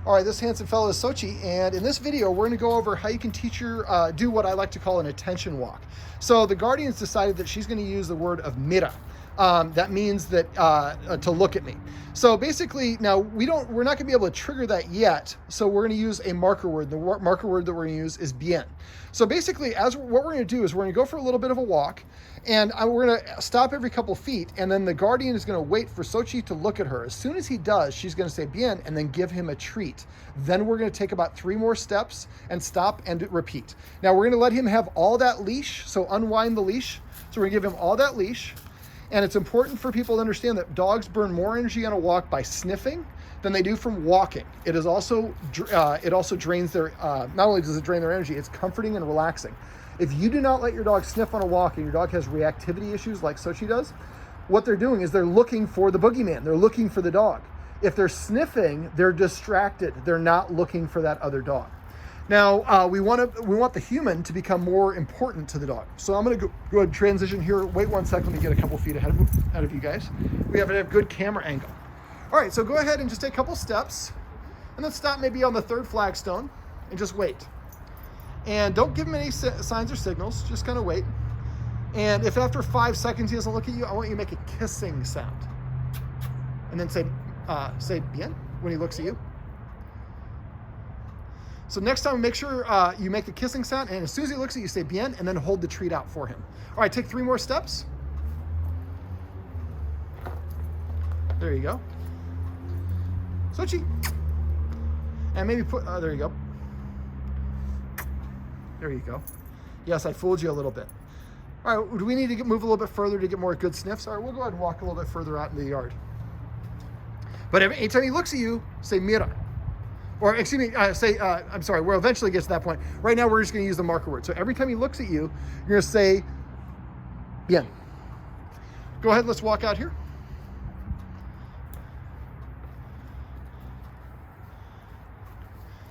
All right, this handsome fellow is Sochi, and in this video, we're going to go over how you can teach her do what I like to call an attention walk. So the guardians decided that she's going to use the word of mira. That means that to look at me. So basically, now we're not going to be able to trigger that yet. So we're going to use a marker word. The marker word that we're going to use is bien. So basically, what we're going to do is we're going to go for a little bit of a walk, and we're going to stop every couple feet, and then the guardian is going to wait for Sochi to look at her. As soon as he does, she's going to say bien and then give him a treat. Then we're going to take about 3 more steps and stop and repeat. Now we're going to let him have all that leash. So unwind the leash. So we're going to give him all that leash. And it's important for people to understand that dogs burn more energy on a walk by sniffing than they do from walking. It also drains their, not only does it drain their energy, it's comforting and relaxing. If you do not let your dog sniff on a walk and your dog has reactivity issues like Sochi does, what they're doing is they're looking for the boogeyman. They're looking for the dog. If they're sniffing, they're distracted. They're not looking for that other dog. Now, we want the human to become more important to the dog. So I'm going to go ahead and transition here. Wait 1 second. Let me get a couple feet ahead of you guys. We have a good camera angle. All right, so go ahead and just take a couple steps and then stop maybe on the 3rd flagstone and just wait. And don't give him any signs or signals. Just kind of wait. And if after 5 seconds he doesn't look at you, I want you to make a kissing sound. And then say bien when he looks at you. So next time, make sure you make the kissing sound, and as soon as he looks at you, say bien, and then hold the treat out for him. All right, take 3 more steps. There you go. Sochi. And maybe there you go. There you go. Yes, I fooled you a little bit. All right, do we need to move a little bit further to get more good sniffs? All right, we'll go ahead and walk a little bit further out in the yard. But anytime he looks at you, say mira. Or excuse me, I'm sorry, we'll eventually get to that point. Right now, we're just going to use the marker word. So every time he looks at you, you're going to say bien. Go ahead, let's walk out here.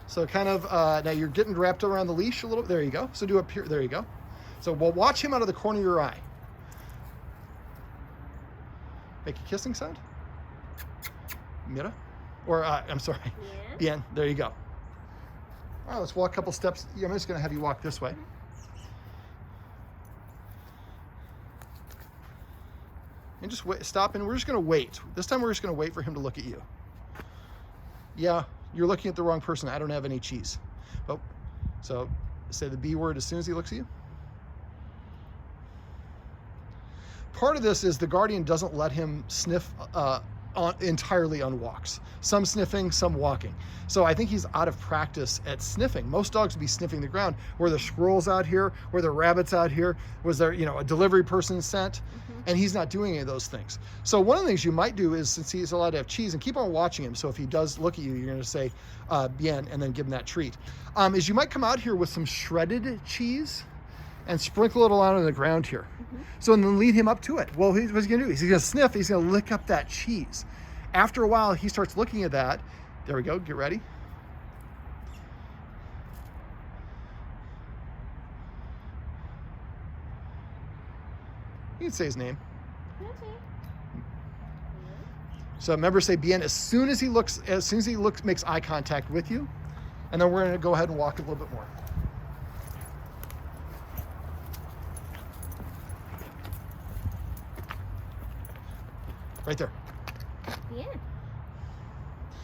So kind of, now you're getting wrapped around the leash a little. There you go. So do up here. There you go. So we'll watch him out of the corner of your eye. Make a kissing sound. Mira. Or, I'm sorry. Yeah. Bien. There you go. All right, let's walk a couple steps. Yeah, I'm just going to have you walk this way. And just wait, stop, and we're just going to wait. This time we're just going to wait for him to look at you. Yeah, you're looking at the wrong person. I don't have any cheese. Oh, so say the B word as soon as he looks at you. Part of this is the guardian doesn't let him sniff entirely on walks. Some sniffing, some walking. So I think he's out of practice at sniffing. Most dogs would be sniffing the ground. Were there squirrels out here? Were there rabbits out here? Was there, a delivery person sent? And he's not doing any of those things. So one of the things you might do is, since he's allowed to have cheese, and keep on watching him. So if he does look at you, you're going to say bien and then give him that treat. Is you might come out here with some shredded cheese and sprinkle it all on the ground here. So and then lead him up to it. Well, what's he gonna do? He's gonna sniff, he's gonna lick up that cheese. After a while, he starts looking at that. There we go, get ready. You can say his name. So remember, say bien as soon as he makes eye contact with you, and then we're gonna go ahead and walk a little bit more. Right there. Yeah.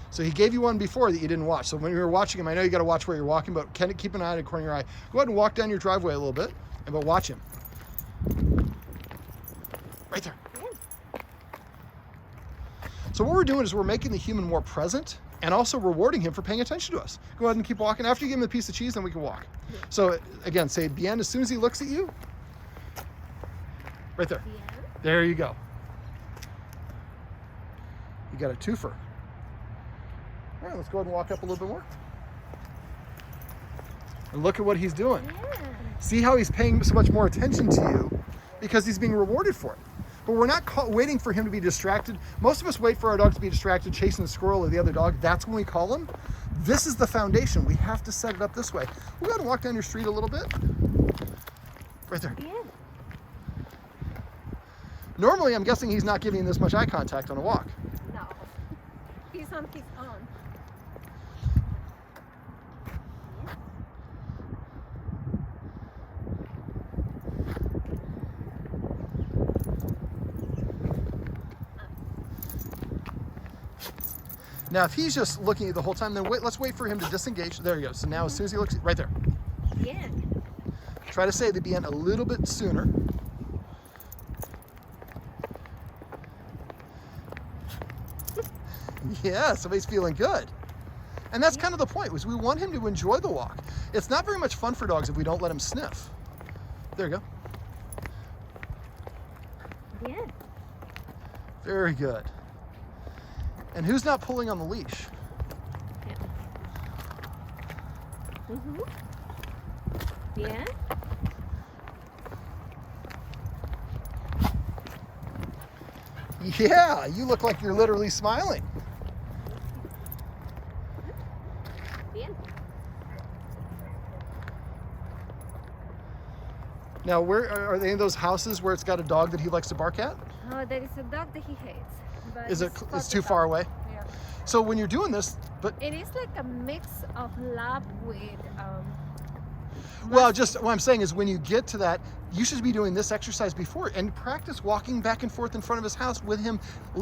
So he gave you one before that you didn't watch. So when you were watching him, I know you got to watch where you're walking, but keep an eye on the corner of your eye. Go ahead and walk down your driveway a little bit, but watch him. Right there. Yeah. So what we're doing is we're making the human more present and also rewarding him for paying attention to us. Go ahead and keep walking. After you give him a piece of cheese, then we can walk. Yeah. So again, say bien as soon as he looks at you. Right there. Yeah. There you go. You got a twofer. All right, let's go ahead and walk up a little bit more. And look at what he's doing. Yeah. See how he's paying so much more attention to you because he's being rewarded for it. But we're not waiting for him to be distracted. Most of us wait for our dog to be distracted, chasing the squirrel or the other dog. That's when we call him. This is the foundation. We have to set it up this way. We'll go ahead and walk down your street a little bit. Right there. Yeah. Normally, I'm guessing he's not giving this much eye contact on a walk. No. He's on his own. Now, if he's just looking at you the whole time, then let's wait for him to disengage. There you go. So now as soon as he looks, right there. Yeah. Try to say the bien a little bit sooner. Yeah, somebody's feeling good. And that's kind of the point, was we want him to enjoy the walk. It's not very much fun for dogs if we don't let him sniff. There you go. Yeah. Very good. And who's not pulling on the leash? Yeah. Mm-hmm. Yeah. Yeah, you look like you're literally smiling. Bien. Now, where are they in those houses where it's got a dog that he likes to bark at? Oh, there is a dog that he hates. But Is it's it's too far away? Yeah. So when you're doing this, but It is like a mix of lab with well, just what I'm saying is when you get to that, you should be doing this exercise before and practice walking back and forth in front of his house with him,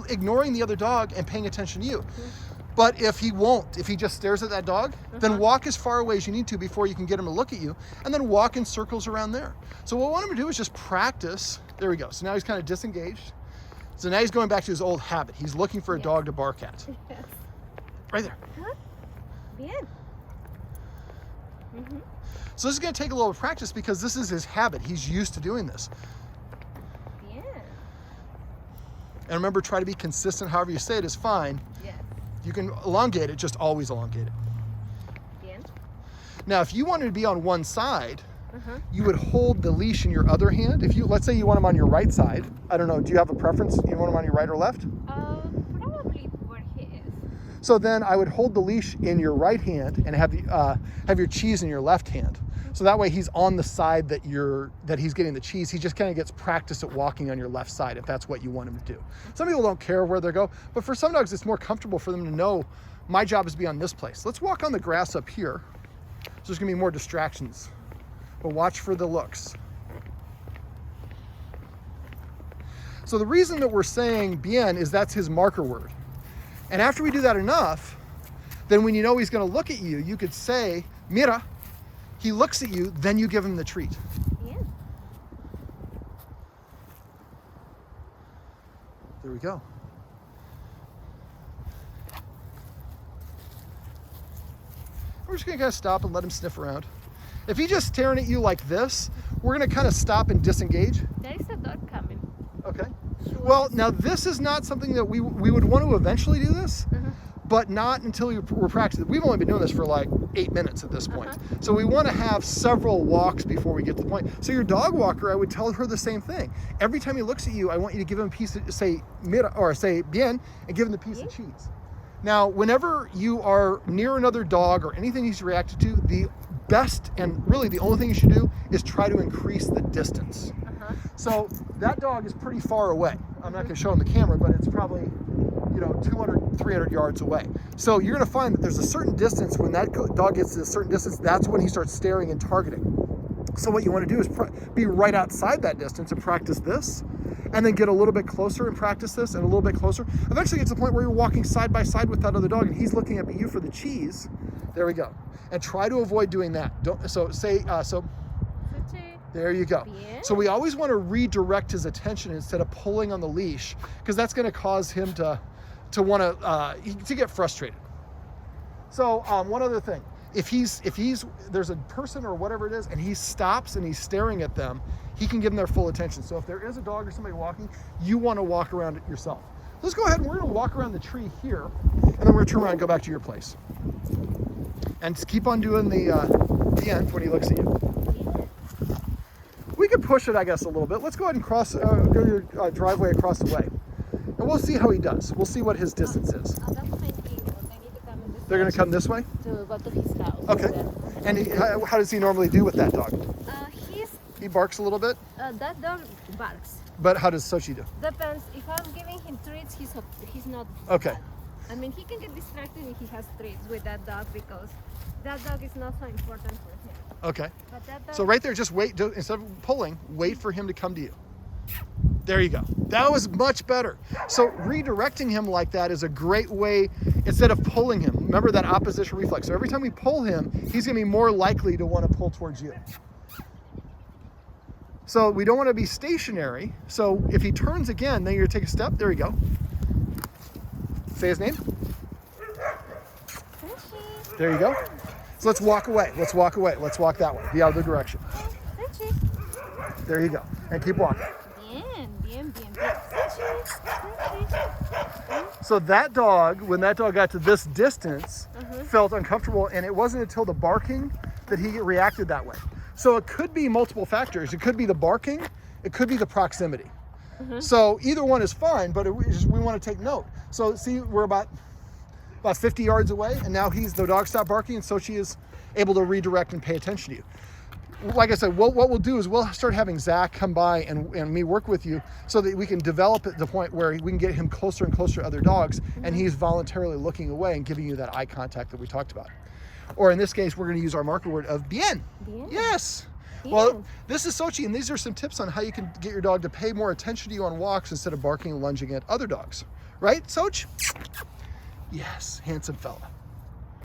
ignoring the other dog and paying attention to you. But if he won't, if he just stares at that dog, then walk as far away as you need to before you can get him to look at you, and then walk in circles around there. So what I want him to do is just practice. There we go. So now he's kind of disengaged. So now he's going back to his old habit. He's looking for a dog to bark at. Yes. Right there. Huh? Bien. Mm-hmm. So this is going to take a little practice because this is his habit. He's used to doing this. Bien. And remember, try to be consistent. However you say it is fine. Yes. You can elongate it, just always elongate it. Bien. Now, if you wanted to be on one side, you would hold the leash in your other hand. If you, let's say you want him on your right side. I don't know, do you have a preference? You want him on your right or left? Probably where he is. So then I would hold the leash in your right hand and have your cheese in your left hand. So that way he's on the side that he's getting the cheese. He just kind of gets practice at walking on your left side if that's what you want him to do. Some people don't care where they go, but for some dogs it's more comfortable for them to know my job is to be on this place. Let's walk on the grass up here. So there's gonna be more distractions, but watch for the looks. So the reason that we're saying bien is that's his marker word. And after we do that enough, then when you know he's gonna look at you, you could say, mira. He looks at you, then you give him the treat. Yeah. There we go. We're just gonna kind of stop and let him sniff around. If he's just staring at you like this, we're gonna kind of stop and disengage. There is a dog coming. Okay. Well, now this is not something that we would want to eventually do this, but not until we're practicing. We've only been doing this for like 8 minutes at this point. So we want to have several walks before we get to the point. So your dog walker, I would tell her the same thing. Every time he looks at you, I want you to give him a piece of, say mira or say bien, and give him the piece of cheese. Now, whenever you are near another dog or anything he's reacted to, the best and really the only thing you should do is try to increase the distance. So that dog is pretty far away. I'm not going to show on the camera, but it's probably 200, 300 yards away. So you're going to find that there's a certain distance. When that dog gets to a certain distance, that's when he starts staring and targeting. So what you want to do is be right outside that distance and practice this, and then get a little bit closer and practice this, and a little bit closer. Eventually get to the point where you're walking side by side with that other dog, and he's looking up at you for the cheese. There we go. And try to avoid doing that. There you go. Bien. So we always want to redirect his attention instead of pulling on the leash, because that's going to cause him to want to get frustrated. So one other thing, if there's a person or whatever it is and he stops and he's staring at them, he can give them their full attention. So if there is a dog or somebody walking, you want to walk around it yourself. Let's go ahead and we're going to walk around the tree here, and then we're going to turn around and go back to your place. And just keep on doing the end when he looks at you. We could push it, I guess, a little bit. Let's go ahead and go your driveway across the way. And we'll see how he does. We'll see what his distance is. They're going to come this way? To go to his house. Okay. And how does he normally do with that dog? He barks a little bit? That dog barks. But how does Sochi do? Depends. If I'm giving him treats, he's not. Okay. I mean, he can get distracted if he has treats with that dog because that dog is not so important for him. Okay. But that dog, So right there, just wait. Instead of pulling, wait for him to come to you. There you go. That was much better. So redirecting him like that is a great way, instead of pulling him. Remember that opposition reflex. So every time we pull him, he's gonna be more likely to wanna pull towards you. So we don't wanna be stationary. So if he turns again, then you're gonna take a step. There you go. Say his name. Senshi. There you go. So let's walk away. Let's walk away. Let's walk that way, the other direction. Senshi. There you go. And keep walking. Bien. Senshi. Senshi. So that dog, when that dog got to this distance, felt uncomfortable, and it wasn't until the barking that he reacted that way. So it could be multiple factors. It could be the barking, it could be the proximity. So either one is fine, but we want to take note. So see, we're about 50 yards away, and now the dog stopped barking, and Sochi is able to redirect and pay attention to you. Like I said, what we'll do is we'll start having Zach come by and me work with you so that we can develop at the point where we can get him closer and closer to other dogs, and he's voluntarily looking away and giving you that eye contact that we talked about. Or in this case, we're going to use our marker word of bien. Bien. Yes. Bien. Well, this is Sochi, and these are some tips on how you can get your dog to pay more attention to you on walks instead of barking and lunging at other dogs. Right, Soch? Yes, handsome fella.